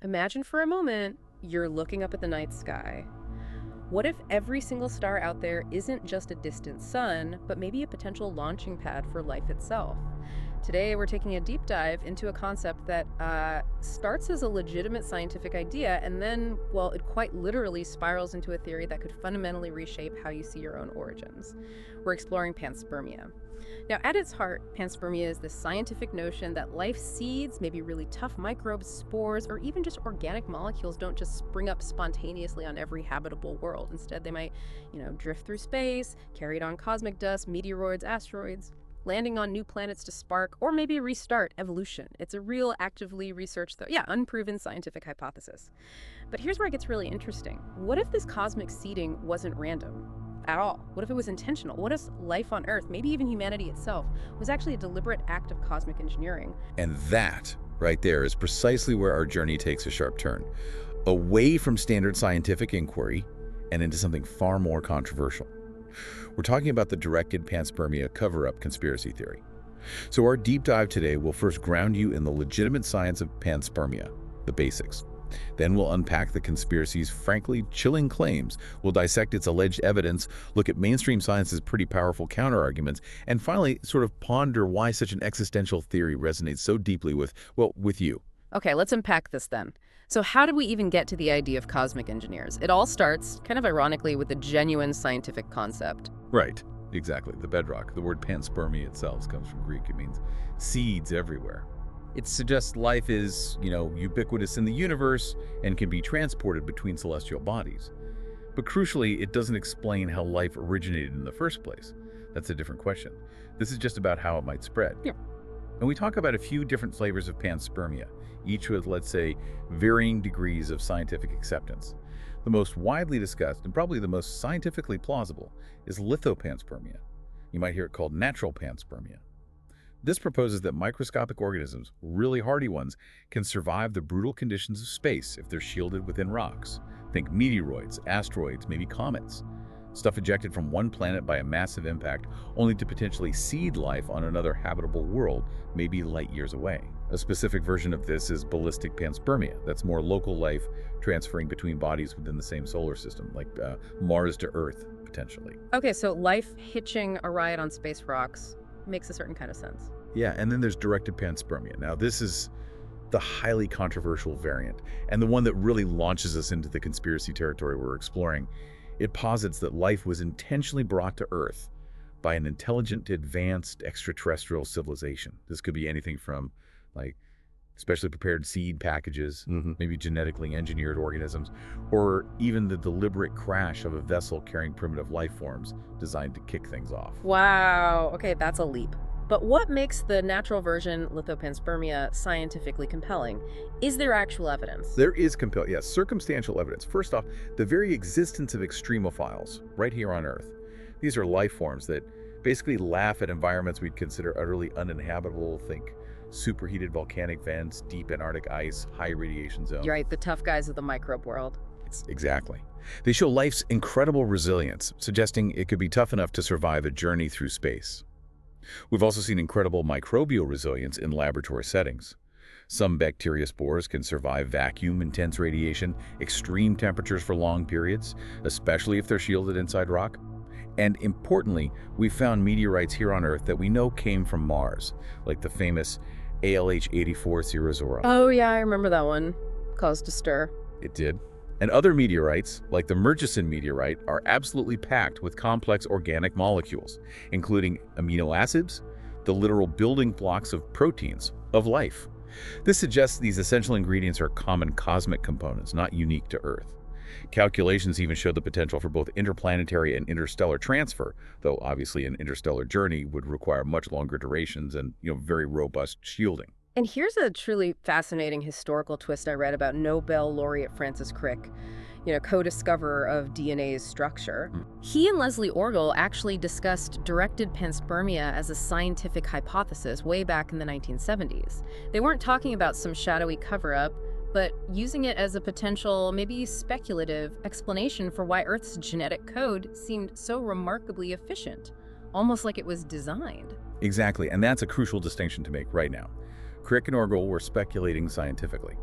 Imagine for a moment you're looking up at the night sky. What if every single star out there isn't just a distant sun, but maybe a potential launching pad for life itself? Today, we're taking a deep dive into a concept that starts as a legitimate scientific idea and then, well, it quite literally spirals into a theory that could fundamentally reshape how you see your own origins. We're exploring panspermia. Now, at its heart, panspermia is this scientific notion that life seeds, maybe really tough microbes, spores, or even just organic molecules don't just spring up spontaneously on every habitable world. Instead, they might, drift through space, carried on cosmic dust, meteoroids, asteroids, landing on new planets to spark or maybe restart evolution. It's a real actively researched, unproven scientific hypothesis. But here's where it gets really interesting. What if this cosmic seeding wasn't random at all? What if it was intentional? What if life on Earth, maybe even humanity itself, was actually a deliberate act of cosmic engineering? And that, right there, is precisely where our journey takes a sharp turn. Away from standard scientific inquiry and into something far more controversial. We're talking about the directed panspermia cover-up conspiracy theory. So our deep dive today will first ground you in the legitimate science of panspermia, the basics. Then we'll unpack the conspiracy's frankly chilling claims. We'll dissect its alleged evidence, look at mainstream science's pretty powerful counterarguments, and finally sort of ponder why such an existential theory resonates so deeply with you. Okay, let's unpack this then. So how did we even get to the idea of cosmic engineers? It all starts, kind of ironically, with a genuine scientific concept. Right, exactly. The bedrock. The word panspermia itself comes from Greek. It means seeds everywhere. It suggests life is, ubiquitous in the universe and can be transported between celestial bodies. But crucially, it doesn't explain how life originated in the first place. That's a different question. This is just about how it might spread. Yeah. And we talk about a few different flavors of panspermia, each with, let's say, varying degrees of scientific acceptance. The most widely discussed, and probably the most scientifically plausible, is lithopanspermia. You might hear it called natural panspermia. This proposes that microscopic organisms, really hardy ones, can survive the brutal conditions of space if they're shielded within rocks. Think meteoroids, asteroids, maybe comets. Stuff ejected from one planet by a massive impact, only to potentially seed life on another habitable world, maybe light years away. A specific version of this is ballistic panspermia. That's more local life transferring between bodies within the same solar system, like Mars to Earth, potentially. Okay, so life hitching a ride on space rocks makes a certain kind of sense. Yeah, and then there's directed panspermia. Now, this is the highly controversial variant, and the one that really launches us into the conspiracy territory we're exploring. It posits that life was intentionally brought to Earth by an intelligent, advanced extraterrestrial civilization. This could be anything from, specially prepared seed packages, maybe genetically engineered organisms, or even the deliberate crash of a vessel carrying primitive life forms designed to kick things off. Wow, okay, that's a leap. But what makes the natural version, lithopanspermia, scientifically compelling? Is there actual evidence? There is circumstantial evidence. First off, the very existence of extremophiles right here on Earth. These are life forms that basically laugh at environments we'd consider utterly uninhabitable. Think superheated volcanic vents, deep Antarctic ice, high radiation zones. You're right, the tough guys of the microbe world. Exactly. They show life's incredible resilience, suggesting it could be tough enough to survive a journey through space. We've also seen incredible microbial resilience in laboratory settings. Some bacteria spores can survive vacuum, intense radiation, extreme temperatures for long periods, especially if they're shielded inside rock. And importantly, we found meteorites here on Earth that we know came from Mars, like the famous ALH 84 Cirrhosaurus. Oh yeah, I remember that one. Caused a stir. It did. And other meteorites, like the Murchison meteorite, are absolutely packed with complex organic molecules, including amino acids, the literal building blocks of proteins, of life. This suggests these essential ingredients are common cosmic components, not unique to Earth. Calculations even show the potential for both interplanetary and interstellar transfer, though obviously an interstellar journey would require much longer durations and very robust shielding. And here's a truly fascinating historical twist I read about Nobel laureate Francis Crick, co-discoverer of DNA's structure. He and Leslie Orgel actually discussed directed panspermia as a scientific hypothesis way back in the 1970s. They weren't talking about some shadowy cover-up, but using it as a potential, maybe speculative, explanation for why Earth's genetic code seemed so remarkably efficient, almost like it was designed. Exactly, and that's a crucial distinction to make right now. Crick and Orgel were speculating scientifically.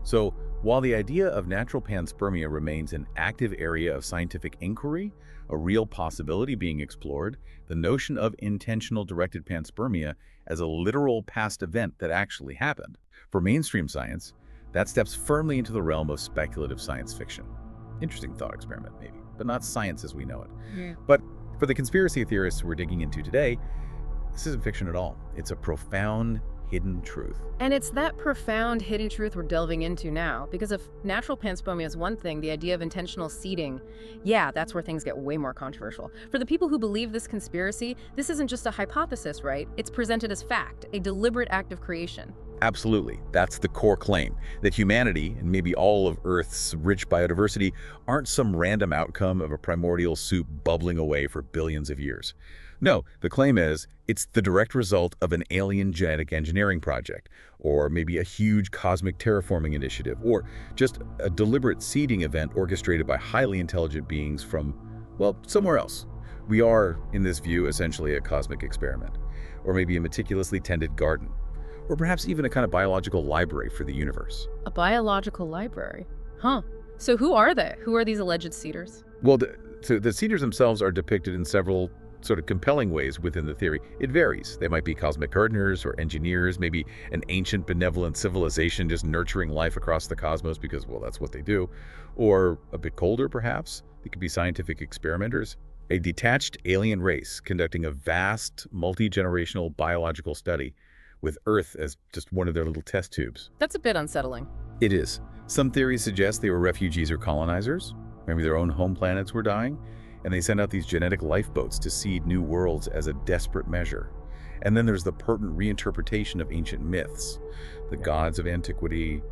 So While the idea of natural panspermia remains an active area of scientific inquiry, a real possibility being explored, the notion of intentional directed panspermia as a literal past event that actually happened. For mainstream science, that steps firmly into the realm of speculative science fiction. Interesting thought experiment, maybe, but not science as we know it. Yeah. But for the conspiracy theorists we're digging into today, this isn't fiction at all. It's a profound, hidden truth. And it's that profound hidden truth we're delving into now, because if natural panspermia is one thing, the idea of intentional seeding, yeah, that's where things get way more controversial. For the people who believe this conspiracy, this isn't just a hypothesis, right? It's presented as fact, a deliberate act of creation. Absolutely. That's the core claim, that humanity, and maybe all of Earth's rich biodiversity, aren't some random outcome of a primordial soup bubbling away for billions of years. No, the claim is it's the direct result of an alien genetic engineering project, or maybe a huge cosmic terraforming initiative, or just a deliberate seeding event orchestrated by highly intelligent beings from, well, somewhere else. We are, in this view, essentially a cosmic experiment, or maybe a meticulously tended garden, or perhaps even a kind of biological library for the universe. A biological library? Huh. So who are they? Who are these alleged seeders? Well, so the seeders themselves are depicted in several sort of compelling ways within the theory. It varies. They might be cosmic gardeners or engineers, maybe an ancient benevolent civilization just nurturing life across the cosmos because, well, that's what they do. Or a bit colder, perhaps. They could be scientific experimenters. A detached alien race conducting a vast, multi-generational biological study with Earth as just one of their little test tubes. That's a bit unsettling. It is. Some theories suggest they were refugees or colonizers. Maybe their own home planets were dying, and they sent out these genetic lifeboats to seed new worlds as a desperate measure. And then there's the pertinent reinterpretation of ancient myths. The gods of antiquity,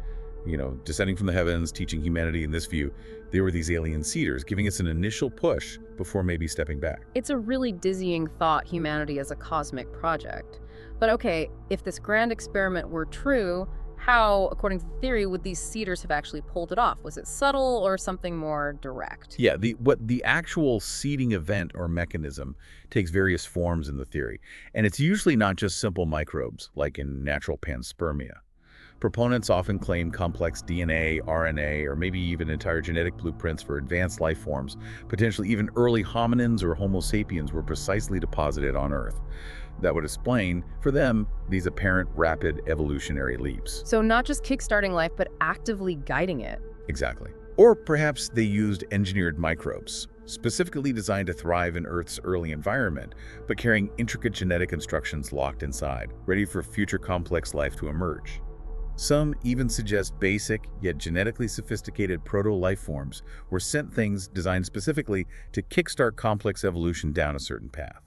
descending from the heavens, teaching humanity in this view. They were these alien seeders, giving us an initial push before maybe stepping back. It's a really dizzying thought, humanity as a cosmic project. But okay, if this grand experiment were true, how, according to the theory, would these seeders have actually pulled it off? Was it subtle or something more direct? Yeah, the actual seeding event or mechanism takes various forms in the theory. And it's usually not just simple microbes, like in natural panspermia. Proponents often claim complex DNA, RNA, or maybe even entire genetic blueprints for advanced life forms. Potentially even early hominins or Homo sapiens were precisely deposited on Earth. That would explain, for them, these apparent rapid evolutionary leaps. So not just kickstarting life, but actively guiding it. Exactly. Or perhaps they used engineered microbes, specifically designed to thrive in Earth's early environment, but carrying intricate genetic instructions locked inside, ready for future complex life to emerge. Some even suggest basic, yet genetically sophisticated proto-life forms were sent things designed specifically to kickstart complex evolution down a certain path.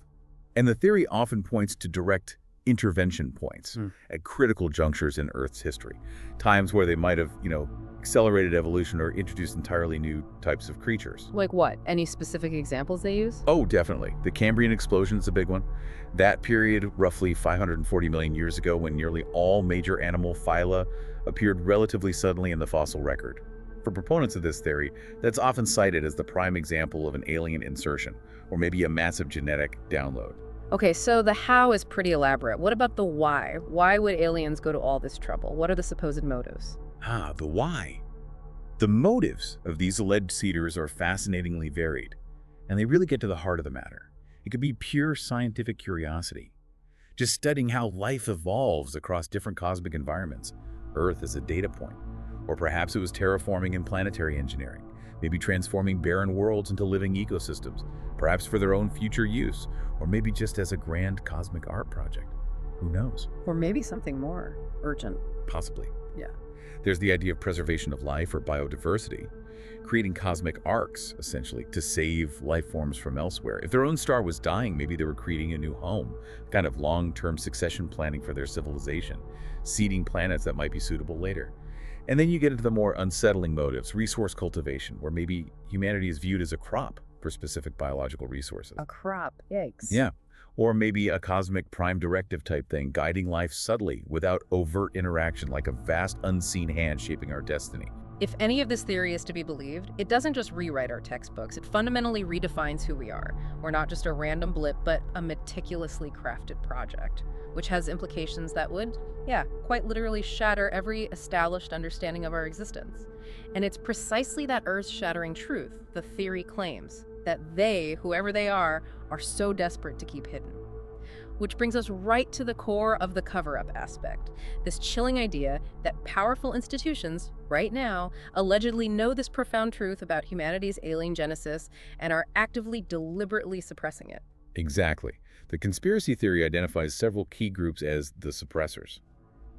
And the theory often points to direct intervention points at critical junctures in Earth's history, times where they might have, accelerated evolution or introduced entirely new types of creatures. Like what? Any specific examples they use? Oh, definitely. The Cambrian explosion is a big one. That period, roughly 540 million years ago, when nearly all major animal phyla appeared relatively suddenly in the fossil record. For proponents of this theory, that's often cited as the prime example of an alien insertion, or maybe a massive genetic download. Okay, so the how is pretty elaborate. What about the why? Why would aliens go to all this trouble? What are the supposed motives? The why. The motives of these alleged seeders are fascinatingly varied, and they really get to the heart of the matter. It could be pure scientific curiosity, just studying how life evolves across different cosmic environments. Earth as a data point. Or perhaps it was terraforming and planetary engineering, maybe transforming barren worlds into living ecosystems, perhaps for their own future use, or maybe just as a grand cosmic art project. Who knows? Or maybe something more urgent. Possibly. Yeah. There's the idea of preservation of life or biodiversity, creating cosmic arcs, essentially, to save life forms from elsewhere. If their own star was dying, maybe they were creating a new home, kind of long-term succession planning for their civilization, seeding planets that might be suitable later. And then you get into the more unsettling motives, resource cultivation, where maybe humanity is viewed as a crop for specific biological resources. A crop. Yikes. Yeah. Or maybe a cosmic prime directive type thing, guiding life subtly without overt interaction, like a vast unseen hand shaping our destiny. If any of this theory is to be believed, it doesn't just rewrite our textbooks, it fundamentally redefines who we are. We're not just a random blip, but a meticulously crafted project, which has implications that would, quite literally shatter every established understanding of our existence. And it's precisely that earth-shattering truth the theory claims, that they, whoever they are so desperate to keep hidden. Which brings us right to the core of the cover-up aspect, this chilling idea that powerful institutions, right now, allegedly know this profound truth about humanity's alien genesis and are actively, deliberately suppressing it. Exactly. The conspiracy theory identifies several key groups as the suppressors.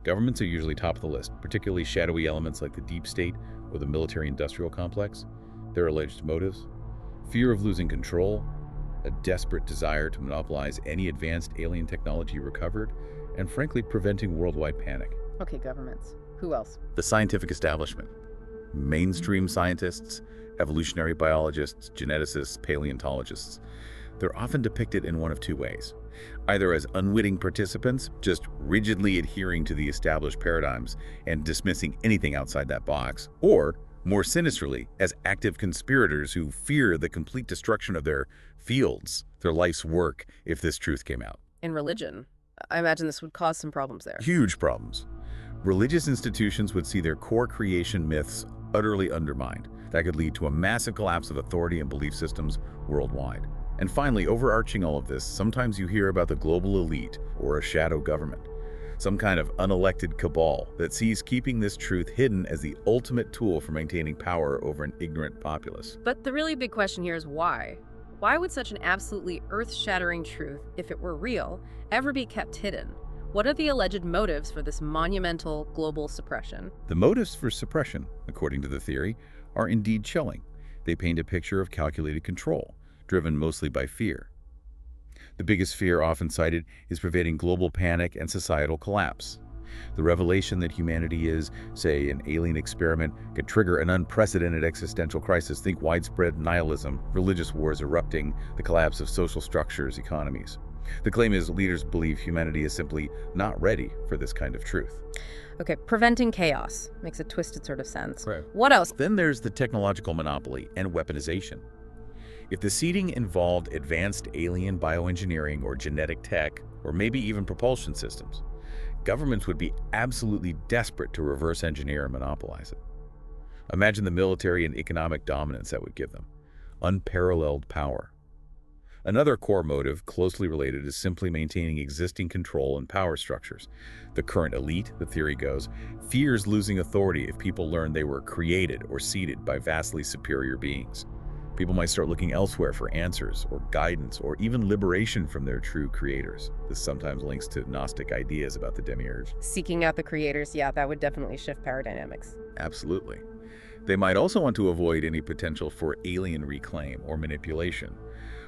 Governments are usually top of the list, particularly shadowy elements like the deep state or the military-industrial complex. Their alleged motives: fear of losing control, a desperate desire to monopolize any advanced alien technology recovered, and frankly, preventing worldwide panic. Okay, governments. Who else? The scientific establishment. Mainstream scientists, evolutionary biologists, geneticists, paleontologists. They're often depicted in one of two ways. Either as unwitting participants, just rigidly adhering to the established paradigms and dismissing anything outside that box, or, more sinisterly, as active conspirators who fear the complete destruction of their fields, their life's work, if this truth came out. In religion, I imagine this would cause some problems there. Huge problems. Religious institutions would see their core creation myths utterly undermined. That could lead to a massive collapse of authority and belief systems worldwide. And finally, overarching all of this, sometimes you hear about the global elite or a shadow government, some kind of unelected cabal that sees keeping this truth hidden as the ultimate tool for maintaining power over an ignorant populace. But the really big question here is why? Why would such an absolutely earth-shattering truth, if it were real, ever be kept hidden? What are the alleged motives for this monumental global suppression? The motives for suppression, according to the theory, are indeed chilling. They paint a picture of calculated control, driven mostly by fear. The biggest fear often cited is preventing global panic and societal collapse. The revelation that humanity is, say, an alien experiment could trigger an unprecedented existential crisis. Think widespread nihilism, religious wars erupting, the collapse of social structures, economies. The claim is leaders believe humanity is simply not ready for this kind of truth. Okay, preventing chaos makes a twisted sort of sense. Right. What else? Then there's the technological monopoly and weaponization. If the seeding involved advanced alien bioengineering or genetic tech, or maybe even propulsion systems, governments would be absolutely desperate to reverse engineer and monopolize it. Imagine the military and economic dominance that would give them. Unparalleled power. Another core motive, closely related, is simply maintaining existing control and power structures. The current elite, the theory goes, fears losing authority if people learn they were created or seeded by vastly superior beings. People might start looking elsewhere for answers or guidance or even liberation from their true creators. This sometimes links to Gnostic ideas about the demiurge. Seeking out the creators, that would definitely shift power dynamics. Absolutely. They might also want to avoid any potential for alien reclaim or manipulation.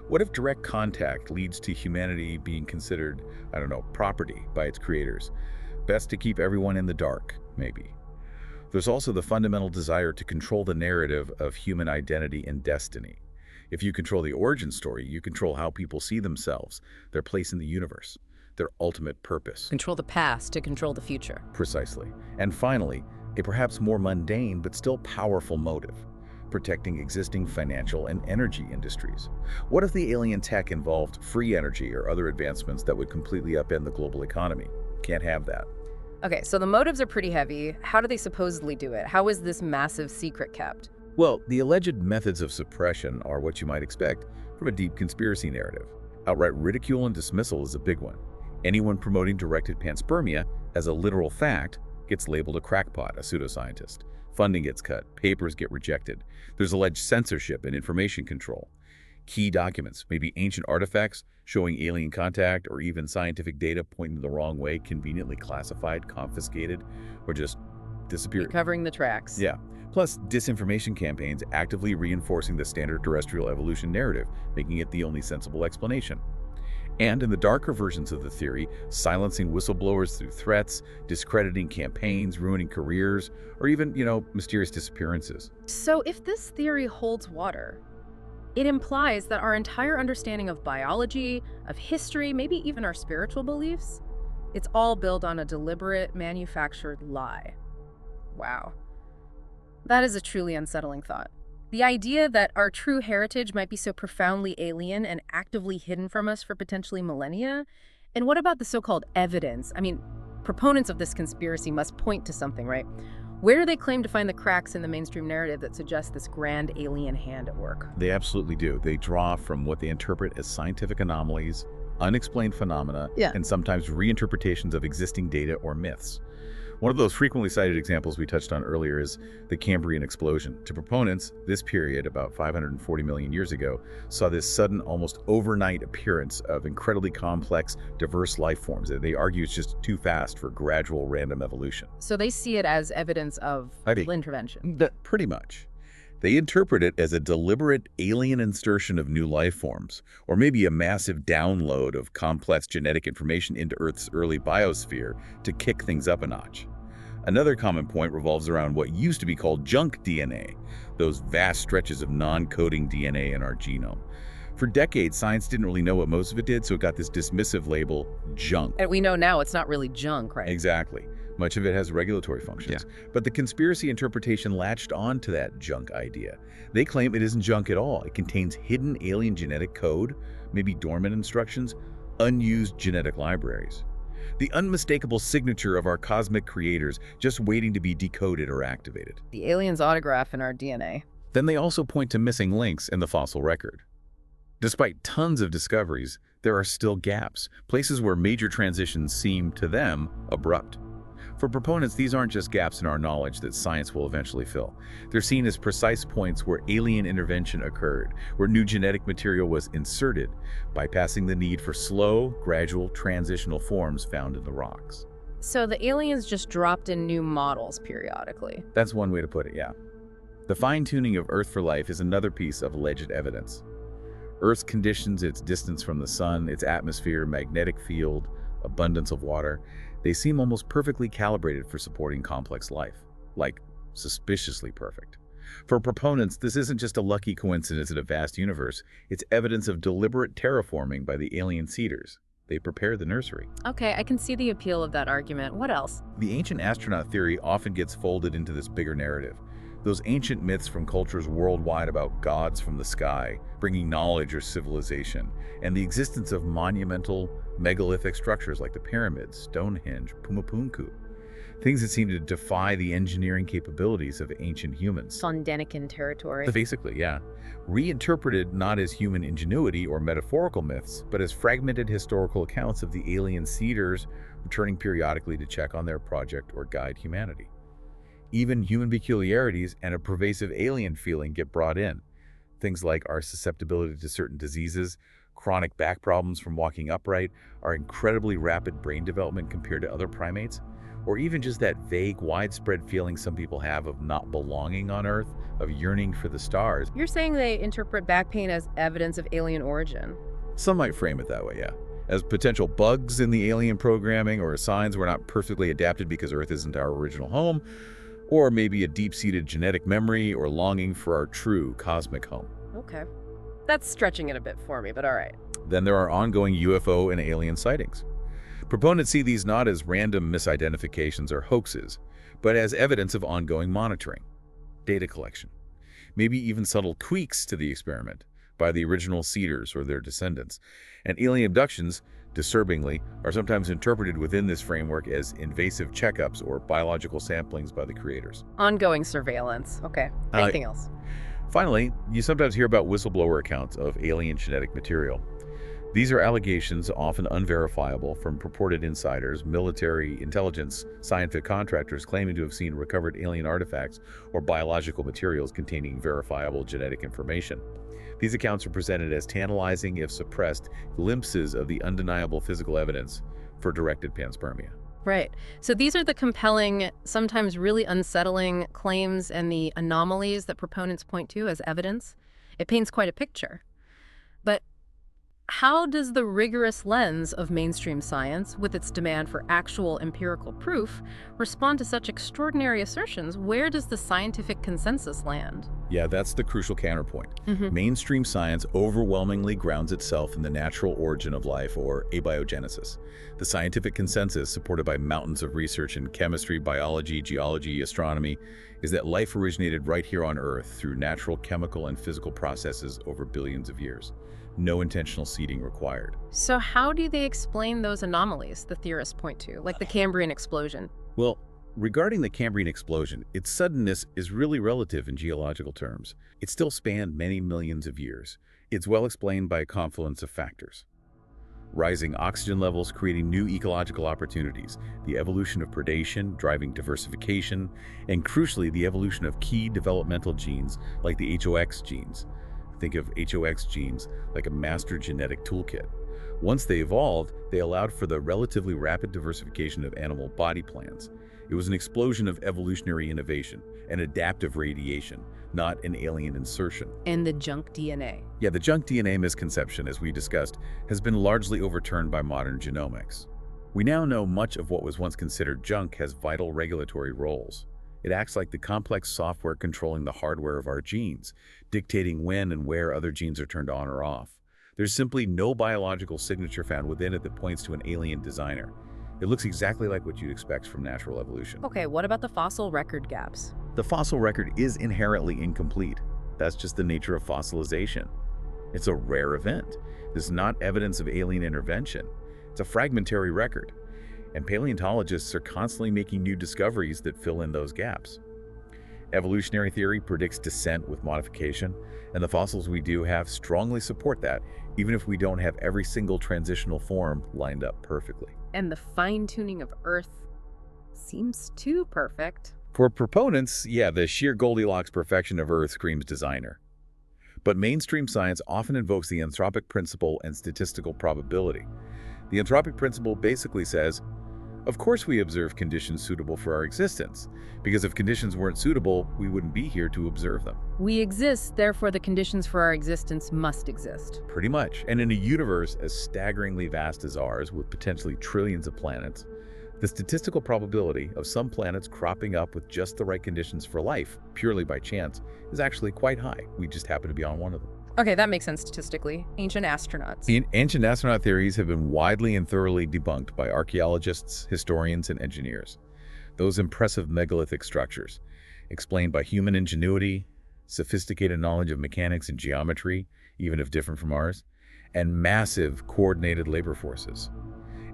What if direct contact leads to humanity being considered, property by its creators? Best to keep everyone in the dark, maybe. There's also the fundamental desire to control the narrative of human identity and destiny. If you control the origin story, you control how people see themselves, their place in the universe, their ultimate purpose. Control the past to control the future. Precisely. And finally, a perhaps more mundane but still powerful motive: protecting existing financial and energy industries. What if the alien tech involved free energy or other advancements that would completely upend the global economy? Can't have that. Okay, so the motives are pretty heavy. How do they supposedly do it? How is this massive secret kept? Well, the alleged methods of suppression are what you might expect from a deep conspiracy narrative. Outright ridicule and dismissal is a big one. Anyone promoting directed panspermia as a literal fact gets labeled a crackpot, a pseudoscientist. Funding gets cut, papers get rejected. There's alleged censorship and information control. Key documents, maybe ancient artifacts showing alien contact or even scientific data pointing the wrong way, conveniently classified, confiscated, or just disappeared. Covering the tracks. Yeah. Plus, disinformation campaigns actively reinforcing the standard terrestrial evolution narrative, making it the only sensible explanation. And in the darker versions of the theory, silencing whistleblowers through threats, discrediting campaigns, ruining careers, or even, mysterious disappearances. So if this theory holds water, it implies that our entire understanding of biology, of history, maybe even our spiritual beliefs, it's all built on a deliberate, manufactured lie. Wow. That is a truly unsettling thought. The idea that our true heritage might be so profoundly alien and actively hidden from us for potentially millennia. And what about the so-called evidence? I mean, proponents of this conspiracy must point to something, right? Where do they claim to find the cracks in the mainstream narrative that suggest this grand alien hand at work? They absolutely do. They draw from what they interpret as scientific anomalies, unexplained phenomena, and sometimes reinterpretations of existing data or myths. One of those frequently cited examples we touched on earlier is the Cambrian explosion. To proponents, this period, about 540 million years ago, saw this sudden, almost overnight appearance of incredibly complex, diverse life forms. They argue it's just too fast for gradual random evolution. So they see it as evidence of intervention. Pretty much. They interpret it as a deliberate alien insertion of new life forms, or maybe a massive download of complex genetic information into Earth's early biosphere to kick things up a notch. Another common point revolves around what used to be called junk DNA, those vast stretches of non-coding DNA in our genome. For decades, science didn't really know what most of it did, so it got this dismissive label, junk. And we know now it's not really junk, right? Exactly. Much of it has regulatory functions. But the conspiracy interpretation latched on to that junk idea. They claim it isn't junk at all. It contains hidden alien genetic code, maybe dormant instructions, unused genetic libraries. The unmistakable signature of our cosmic creators just waiting to be decoded or activated. The alien's autograph in our DNA. Then they also point to missing links in the fossil record. Despite tons of discoveries, there are still gaps, places where major transitions seem, to them, abrupt. For proponents, these aren't just gaps in our knowledge that science will eventually fill. They're seen as precise points where alien intervention occurred, where new genetic material was inserted, bypassing the need for slow, gradual, transitional forms found in the rocks. So the aliens just dropped in new models periodically. That's one way to put it, yeah. The fine-tuning of Earth for life is another piece of alleged evidence. Earth's conditions, its distance from the sun, its atmosphere, magnetic field, abundance of water, they seem almost perfectly calibrated for supporting complex life. Like, suspiciously perfect. For proponents, this isn't just a lucky coincidence in a vast universe. It's evidence of deliberate terraforming by the alien seeders. They prepare the nursery. Okay, I can see the appeal of that argument. What else? The ancient astronaut theory often gets folded into this bigger narrative. Those ancient myths from cultures worldwide about gods from the sky, bringing knowledge or civilization, and the existence of monumental, megalithic structures like the pyramids, Stonehenge, Pumapunku. Things that seem to defy the engineering capabilities of ancient humans. Sondenican territory. Basically, yeah. Reinterpreted not as human ingenuity or metaphorical myths, but as fragmented historical accounts of the alien seeders returning periodically to check on their project or guide humanity. Even human peculiarities and a pervasive alien feeling get brought in. Things like our susceptibility to certain diseases, chronic back problems from walking upright, our incredibly rapid brain development compared to other primates, or even just that vague, widespread feeling some people have of not belonging on Earth, of yearning for the stars. You're saying they interpret back pain as evidence of alien origin? Some might frame it that way, yeah. As potential bugs in the alien programming, or signs we're not perfectly adapted because Earth isn't our original home, or maybe a deep-seated genetic memory or longing for our true cosmic home. Okay. That's stretching it a bit for me, but all right. Then there are ongoing UFO and alien sightings. Proponents see these not as random misidentifications or hoaxes, but as evidence of ongoing monitoring, data collection, maybe even subtle tweaks to the experiment by the original seeders or their descendants. And alien abductions, disturbingly, are sometimes interpreted within this framework as invasive checkups or biological samplings by the creators. Ongoing surveillance. Okay. Anything else? Finally, you sometimes hear about whistleblower accounts of alien genetic material. These are allegations, often unverifiable, from purported insiders, military, intelligence, scientific contractors claiming to have seen recovered alien artifacts or biological materials containing verifiable genetic information. These accounts are presented as tantalizing, if suppressed, glimpses of the undeniable physical evidence for directed panspermia. Right. So these are the compelling, sometimes really unsettling claims and the anomalies that proponents point to as evidence. It paints quite a picture. But how does the rigorous lens of mainstream science, with its demand for actual empirical proof, respond to such extraordinary assertions? Where does the scientific consensus land? Yeah, that's the crucial counterpoint. Hmm. Mainstream science overwhelmingly grounds itself in the natural origin of life, or abiogenesis. The scientific consensus, supported by mountains of research in chemistry, biology, geology, astronomy, is that life originated right here on Earth through natural chemical and physical processes over billions of years. No intentional seeding required. So how do they explain those anomalies the theorists point to, like the Cambrian explosion? Well, regarding the Cambrian explosion, its suddenness is really relative in geological terms. It still spanned many millions of years. It's well explained by a confluence of factors. Rising oxygen levels creating new ecological opportunities, the evolution of predation driving diversification, and crucially the evolution of key developmental genes like the HOX genes. Think of HOX genes like a master genetic toolkit. Once they evolved, they allowed for the relatively rapid diversification of animal body plans. It was an explosion of evolutionary innovation, an adaptive radiation, not an alien insertion. And the junk DNA. Yeah, the junk DNA misconception, as we discussed, has been largely overturned by modern genomics. We now know much of what was once considered junk has vital regulatory roles. It acts like the complex software controlling the hardware of our genes, dictating when and where other genes are turned on or off. There's simply no biological signature found within it that points to an alien designer. It looks exactly like what you'd expect from natural evolution. Okay, what about the fossil record gaps? The fossil record is inherently incomplete. That's just the nature of fossilization. It's a rare event. This is not evidence of alien intervention. It's a fragmentary record. And paleontologists are constantly making new discoveries that fill in those gaps. Evolutionary theory predicts descent with modification, and the fossils we do have strongly support that, even if we don't have every single transitional form lined up perfectly. And the fine-tuning of Earth seems too perfect. For proponents, yeah, the sheer Goldilocks perfection of Earth screams designer. But mainstream science often invokes the anthropic principle and statistical probability. The anthropic principle basically says, of course we observe conditions suitable for our existence, because if conditions weren't suitable, we wouldn't be here to observe them. We exist, therefore the conditions for our existence must exist. Pretty much. And in a universe as staggeringly vast as ours, with potentially trillions of planets, the statistical probability of some planets cropping up with just the right conditions for life, purely by chance, is actually quite high. We just happen to be on one of them. Okay, that makes sense statistically. Ancient astronauts. Ancient astronaut theories have been widely and thoroughly debunked by archaeologists, historians, and engineers. Those impressive megalithic structures, explained by human ingenuity, sophisticated knowledge of mechanics and geometry, even if different from ours, and massive coordinated labor forces.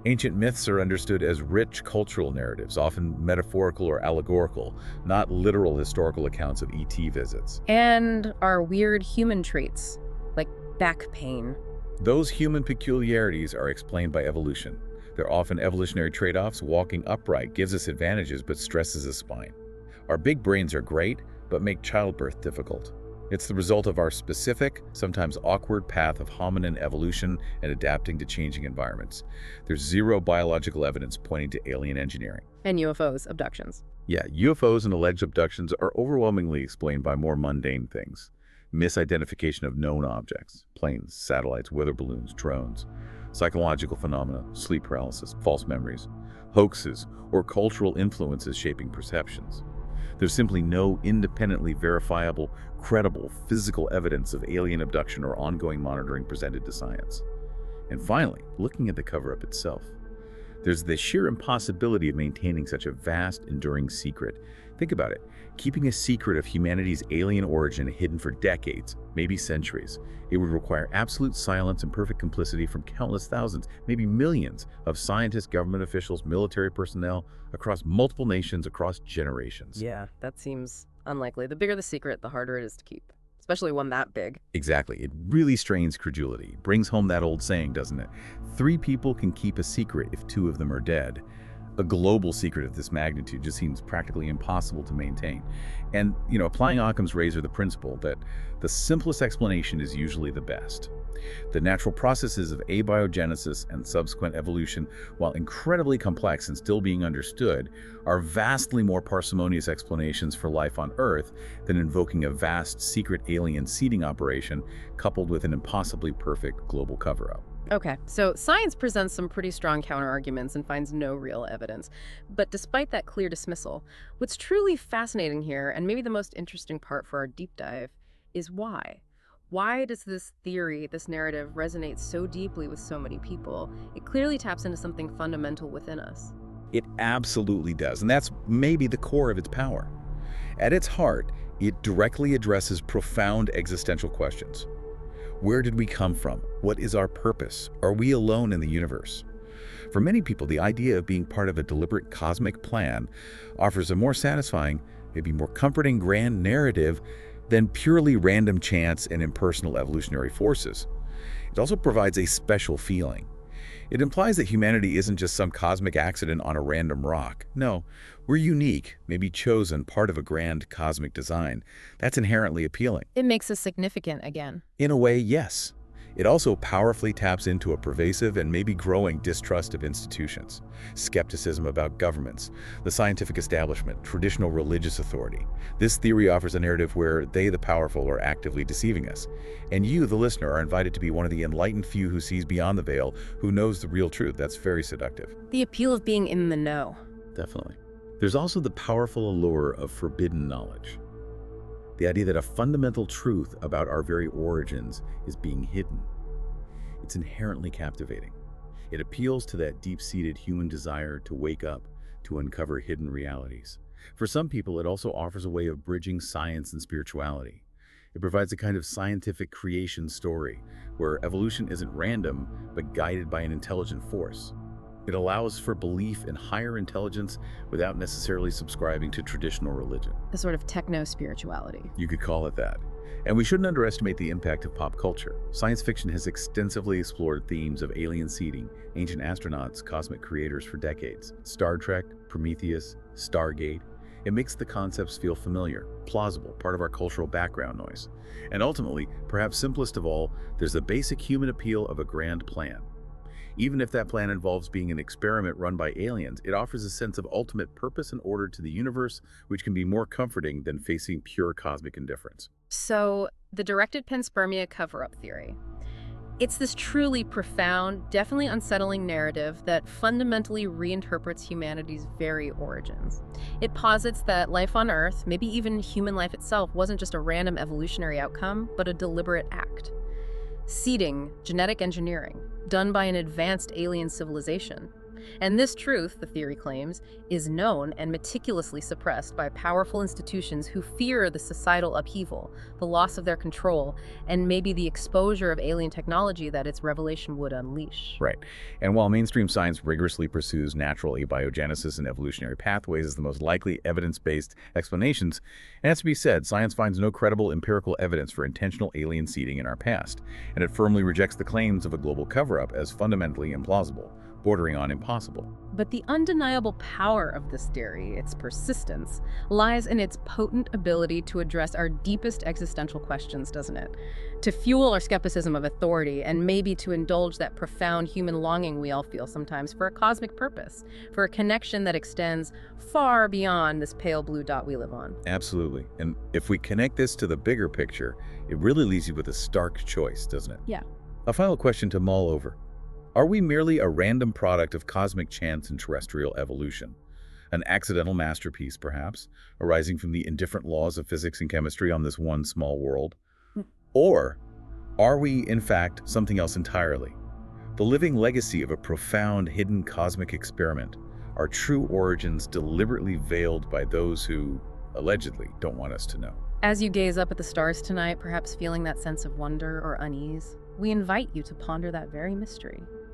Ancient myths are understood as rich cultural narratives, often metaphorical or allegorical, not literal historical accounts of ET visits. And our weird human traits, like back pain. Those human peculiarities are explained by evolution. They're often evolutionary trade-offs. Walking upright gives us advantages but stresses the spine. Our big brains are great, but make childbirth difficult. It's the result of our specific, sometimes awkward path of hominin evolution and adapting to changing environments. There's zero biological evidence pointing to alien engineering. And UFOs, abductions. Yeah, UFOs and alleged abductions are overwhelmingly explained by more mundane things. Misidentification of known objects, planes, satellites, weather balloons, drones, psychological phenomena, sleep paralysis, false memories, hoaxes, or cultural influences shaping perceptions. There's simply no independently verifiable, credible, physical evidence of alien abduction or ongoing monitoring presented to science. And finally, looking at the cover-up itself, there's the sheer impossibility of maintaining such a vast, enduring secret. Think about it. Keeping a secret of humanity's alien origin hidden for decades, maybe centuries, it would require absolute silence and perfect complicity from countless thousands, maybe millions, of scientists, government officials, military personnel, across multiple nations, across generations. Yeah, that seems unlikely. The bigger the secret, the harder it is to keep, especially one that big. Exactly. It really strains credulity. Brings home that old saying, doesn't it? 3 people can keep a secret if 2 of them are dead. A global secret of this magnitude just seems practically impossible to maintain. And, applying Occam's razor, the principle that the simplest explanation is usually the best. The natural processes of abiogenesis and subsequent evolution, while incredibly complex and still being understood, are vastly more parsimonious explanations for life on Earth than invoking a vast secret alien seeding operation coupled with an impossibly perfect global cover-up. Okay, so science presents some pretty strong counterarguments and finds no real evidence. But despite that clear dismissal, what's truly fascinating here, and maybe the most interesting part for our deep dive, is why. Why does this theory, this narrative, resonate so deeply with so many people? It clearly taps into something fundamental within us. It absolutely does, and that's maybe the core of its power. At its heart, it directly addresses profound existential questions. Where did we come from? What is our purpose? Are we alone in the universe? For many people, the idea of being part of a deliberate cosmic plan offers a more satisfying, maybe more comforting grand narrative than purely random chance and impersonal evolutionary forces. It also provides a special feeling. It implies that humanity isn't just some cosmic accident on a random rock. No, we're unique, maybe chosen, part of a grand cosmic design. That's inherently appealing. It makes us significant again. In a way, yes. It also powerfully taps into a pervasive and maybe growing distrust of institutions, skepticism about governments, the scientific establishment, traditional religious authority. This theory offers a narrative where they, the powerful, are actively deceiving us. And you, the listener, are invited to be one of the enlightened few who sees beyond the veil, who knows the real truth. That's very seductive. The appeal of being in the know. Definitely. There's also the powerful allure of forbidden knowledge. The idea that a fundamental truth about our very origins is being hidden. It's inherently captivating. It appeals to that deep-seated human desire to wake up, to uncover hidden realities. For some people, it also offers a way of bridging science and spirituality. It provides a kind of scientific creation story, where evolution isn't random, but guided by an intelligent force. It allows for belief in higher intelligence without necessarily subscribing to traditional religion. A sort of techno-spirituality. You could call it that. And we shouldn't underestimate the impact of pop culture. Science fiction has extensively explored themes of alien seeding, ancient astronauts, cosmic creators for decades. Star Trek, Prometheus, Stargate. It makes the concepts feel familiar, plausible, part of our cultural background noise. And ultimately, perhaps simplest of all, there's the basic human appeal of a grand plan. Even if that plan involves being an experiment run by aliens, it offers a sense of ultimate purpose and order to the universe, which can be more comforting than facing pure cosmic indifference. So, the directed panspermia cover-up theory. It's this truly profound, definitely unsettling narrative that fundamentally reinterprets humanity's very origins. It posits that life on Earth, maybe even human life itself, wasn't just a random evolutionary outcome, but a deliberate act. Seeding, genetic engineering, done by an advanced alien civilization. And this truth, the theory claims, is known and meticulously suppressed by powerful institutions who fear the societal upheaval, the loss of their control, and maybe the exposure of alien technology that its revelation would unleash. Right. And while mainstream science rigorously pursues natural abiogenesis and evolutionary pathways as the most likely evidence-based explanations, it has to be said, science finds no credible empirical evidence for intentional alien seeding in our past, and it firmly rejects the claims of a global cover-up as fundamentally implausible, bordering on impossible. But the undeniable power of this theory, its persistence, lies in its potent ability to address our deepest existential questions, doesn't it? To fuel our skepticism of authority and maybe to indulge that profound human longing we all feel sometimes for a cosmic purpose, for a connection that extends far beyond this pale blue dot we live on. Absolutely. And if we connect this to the bigger picture, it really leaves you with a stark choice, doesn't it? Yeah. A final question to mull over. Are we merely a random product of cosmic chance and terrestrial evolution? An accidental masterpiece, perhaps, arising from the indifferent laws of physics and chemistry on this one small world? Or are we, in fact, something else entirely? The living legacy of a profound, hidden cosmic experiment, our true origins deliberately veiled by those who, allegedly, don't want us to know. As you gaze up at the stars tonight, perhaps feeling that sense of wonder or unease, we invite you to ponder that very mystery.